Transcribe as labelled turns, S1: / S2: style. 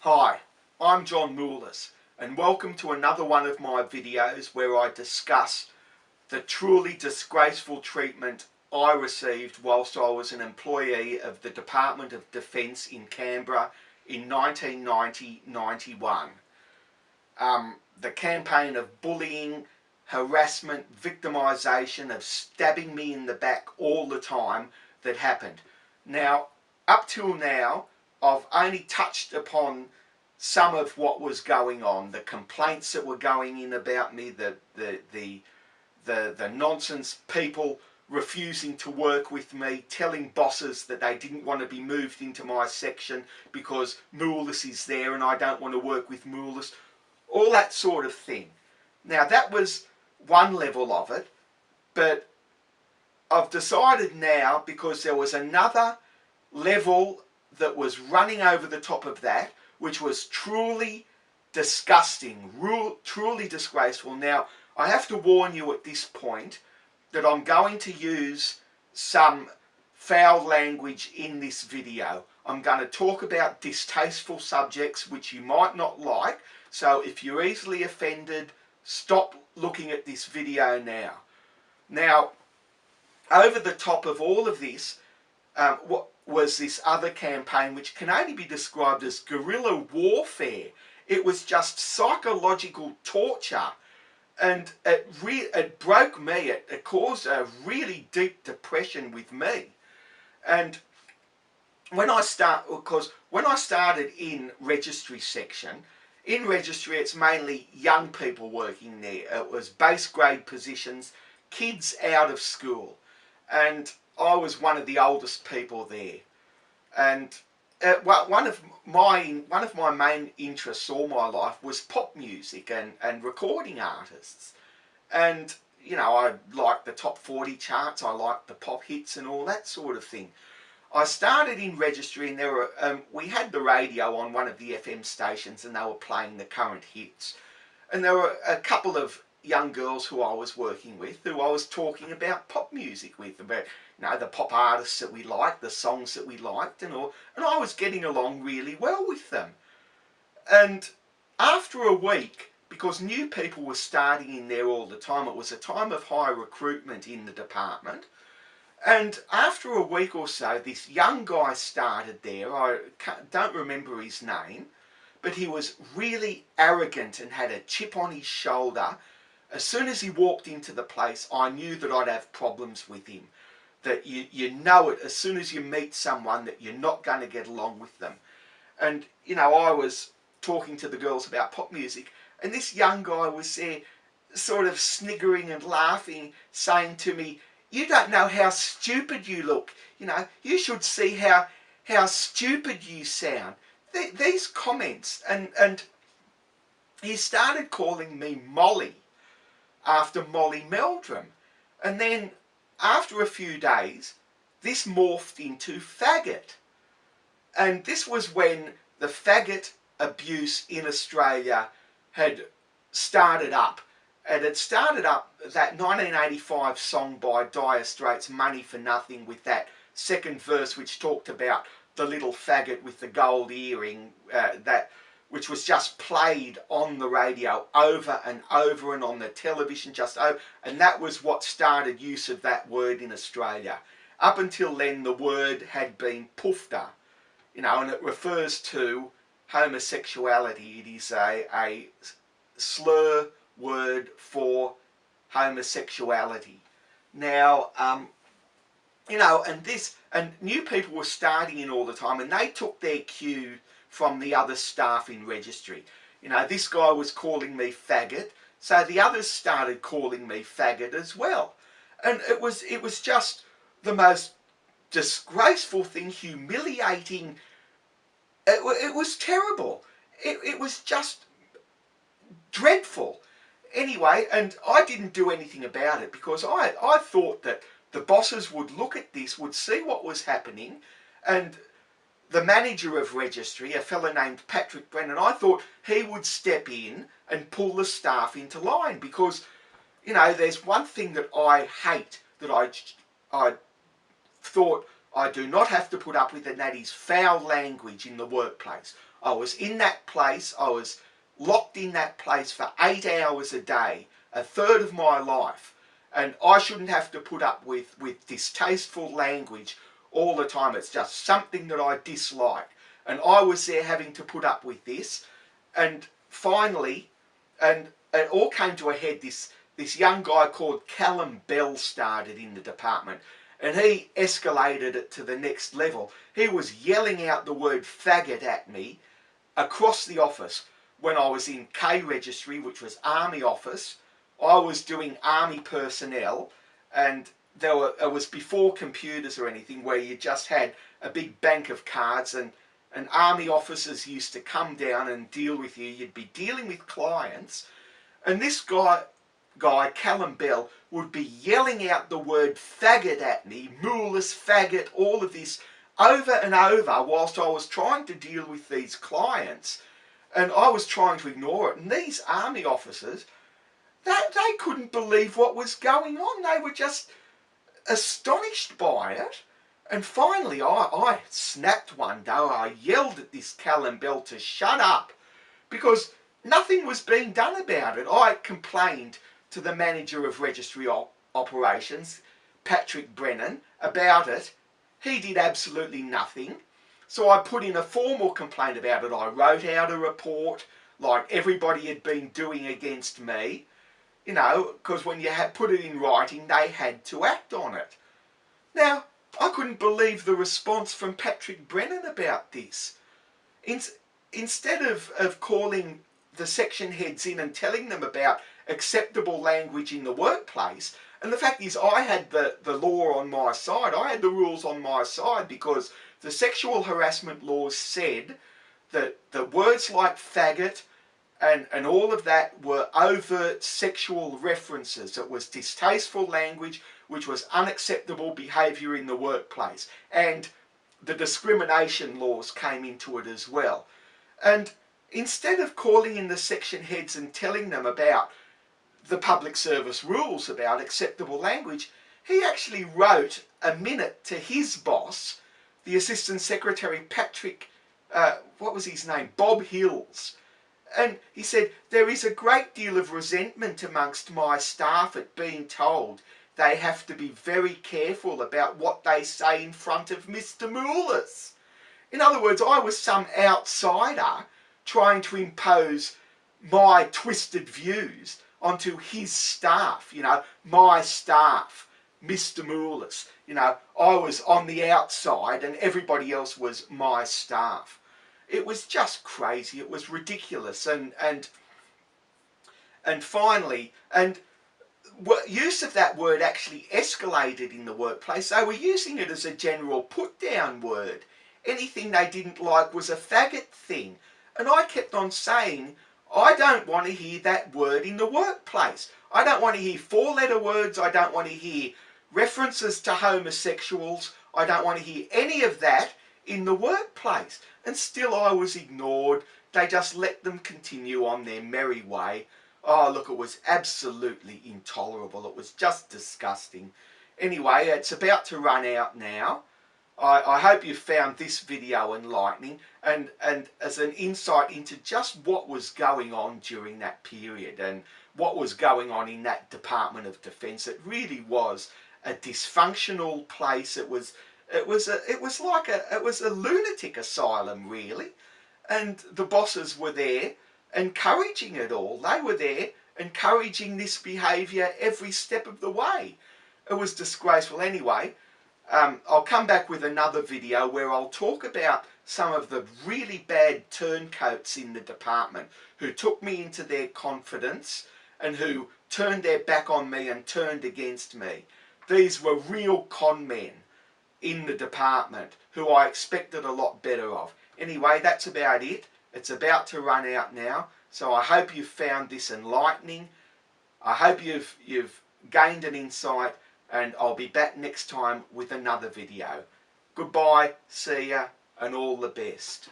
S1: Hi, I'm John Moulis and welcome to another one of my videos where I discuss the truly disgraceful treatment I received whilst I was an employee of the Department of Defence in Canberra in 1990-91. The campaign of bullying, harassment, victimisation, of stabbing me in the back all the time that happened. Now, up till now, I've only touched upon some of what was going on, the complaints that were going in about me, the nonsense, people refusing to work with me, telling bosses that they didn't want to be moved into my section because Moulis is there and I don't want to work with Moulis, all that sort of thing. Now that was one level of it, but I've decided now, because there was another level that was running over the top of that, which was truly disgusting, truly disgraceful. Now, I have to warn you at this point that I'm going to use some foul language in this video. I'm going to talk about distasteful subjects which you might not like, so if you're easily offended, stop looking at this video now. Now, over the top of all of this, what was this other campaign which can only be described as guerrilla warfare. It was just psychological torture, and it broke me. It caused a really deep depression with me. And when I started in registry section, in registry it's mainly young people working there. It was base grade positions, kids out of school, and I was one of the oldest people there. And one of my main interests all my life was pop music and recording artists. And you know, I liked the top 40 charts, I liked the pop hits and all that sort of thing. I started in registry, and there were we had the radio on one of the FM stations, and they were playing the current hits. And there were a couple of young girls who I was working with, who I was talking about pop music with, about, you know, the pop artists that we liked, the songs that we liked and all, and I was getting along really well with them. And after a week, because new people were starting in there all the time, it was a time of high recruitment in the department, and after a week or so, this young guy started there. I don't remember his name, but he was really arrogant and had a chip on his shoulder. As soon as he walked into the place, I knew that I'd have problems with him. That you know it as soon as you meet someone that you're not going to get along with them. And, you know, I was talking to the girls about pop music, and this young guy was there sort of sniggering and laughing, saying to me, "You don't know how stupid you look. You know, you should see how stupid you sound." These comments, and he started calling me Molly, after Molly Meldrum. And then after a few days, this morphed into faggot. And this was when the faggot abuse in Australia had started up. And it started up that 1985 song by Dire Straits, Money for Nothing, with that second verse which talked about the little faggot with the gold earring, which was just played on the radio over and over, and on the television just over, and that was what started use of that word in Australia. Up until then, the word had been poofter, you know, and it refers to homosexuality. It is a slur word for homosexuality. Now, you know, and new people were starting in all the time, and they took their cue from the other staff in registry. You know, this guy was calling me faggot, so the others started calling me faggot as well. And it was just the most disgraceful thing, humiliating. It was terrible. It was just dreadful. Anyway, and I didn't do anything about it, because I thought that the bosses would look at this, would see what was happening, and the manager of registry, a fellow named Patrick Brennan, I thought he would step in and pull the staff into line, because, you know, there's one thing that I hate, that I thought I do not have to put up with, and that is foul language in the workplace. I was in that place, I was locked in that place for 8 hours a day, a third of my life, and I shouldn't have to put up with distasteful language all the time. It's just something that I dislike, and I was there having to put up with this. And finally, and it all came to a head, this young guy called Callum Bell started in the department, and he escalated it to the next level. He was yelling out the word faggot at me across the office. When I was in K registry, which was Army office, I was doing Army personnel, and it was before computers or anything, where you just had a big bank of cards, and Army officers used to come down and deal with you. You'd be dealing with clients, and this guy Callum Bell, would be yelling out the word faggot at me, Moulis, faggot, all of this, over and over, whilst I was trying to deal with these clients, and I was trying to ignore it. And these Army officers, they couldn't believe what was going on. They were just astonished by it. And finally, I snapped one day. I yelled at this Callum Bell to shut up, because nothing was being done about it. I complained to the manager of registry operations, Patrick Brennan, about it. He did absolutely nothing. So I put in a formal complaint about it. I wrote out a report like everybody had been doing against me, you know, because when you had put it in writing, they had to act on it. Now, I couldn't believe the response from Patrick Brennan about this. Instead of calling the section heads in and telling them about acceptable language in the workplace, and the fact is I had the law on my side, I had the rules on my side, because the sexual harassment laws said that the words like faggot and all of that were overt sexual references. It was distasteful language, which was unacceptable behaviour in the workplace, and the discrimination laws came into it as well. And instead of calling in the section heads and telling them about the public service rules about acceptable language, he actually wrote a minute to his boss, the Assistant Secretary Patrick, what was his name, Bob Hills. And he said, there is a great deal of resentment amongst my staff at being told they have to be very careful about what they say in front of Mr. Moulis. In other words, I was some outsider trying to impose my twisted views onto his staff, you know, my staff, Mr. Moulis. You know, I was on the outside and everybody else was my staff. It was just crazy. It was ridiculous. And finally, use of that word actually escalated in the workplace. They were using it as a general put-down word. Anything they didn't like was a faggot thing. And I kept on saying, I don't want to hear that word in the workplace. I don't want to hear four-letter words. I don't want to hear references to homosexuals. I don't want to hear any of that in the workplace. And still I was ignored. They just let them continue on their merry way. Oh, look, it was absolutely intolerable. It was just disgusting. Anyway, it's about to run out now. I hope you found this video enlightening and as an insight into just what was going on during that period and what was going on in that Department of Defence. It really was a dysfunctional place. It was a lunatic asylum, really. And the bosses were there encouraging it all. They were there encouraging this behaviour every step of the way. It was disgraceful. Anyway, I'll come back with another video where I'll talk about some of the really bad turncoats in the department who took me into their confidence and who turned their back on me and turned against me. These were real con men in the department who I expected a lot better of. Anyway, that's about it. It's about to run out now, so I hope you've found this enlightening. I hope you've gained an insight, and I'll be back next time with another video. Goodbye, see ya, and all the best.